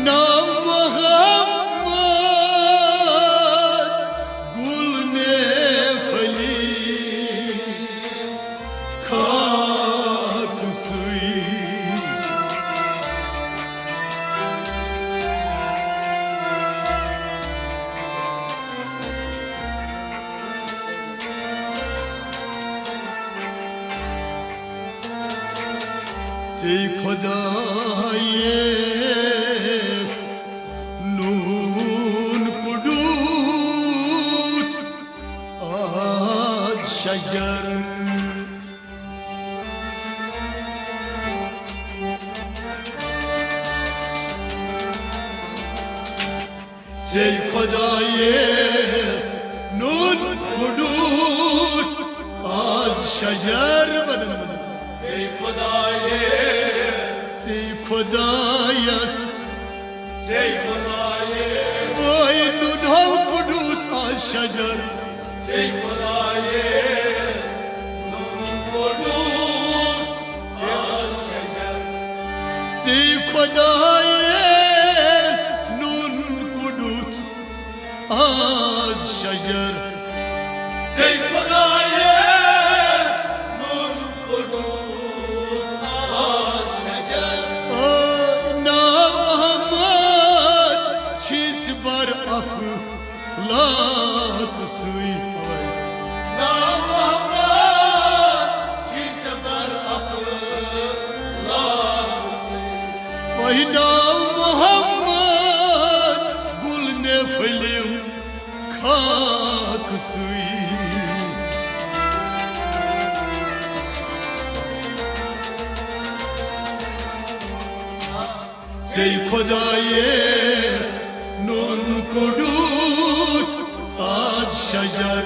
ناو محمد گل نفلی کاکسوی ای خدایس نون کدوت از شجر ای خدایس نون کدوت از شجر بدن ای خدایس ای خدایس ای خدایس وای نون ها کدوت از شجر ای خدایس نون کدوت از شجر ای خدایس نون کدوت از شجر ای خدایس نون کدوت از شجر نام احمد چیت بر افلاک سوی نام محمد چیت بر افلاک سوی وای نام محمد گل نفلیم کاک سوی ای خدایس نون کدوت از شجر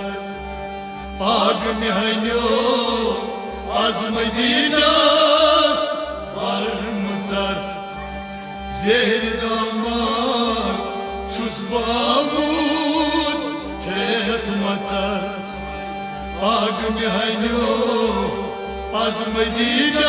آگ میهنیو از مدینه است بر مزار زیر دامان چوز بامود هت مزار آگ میهنیو از مدینه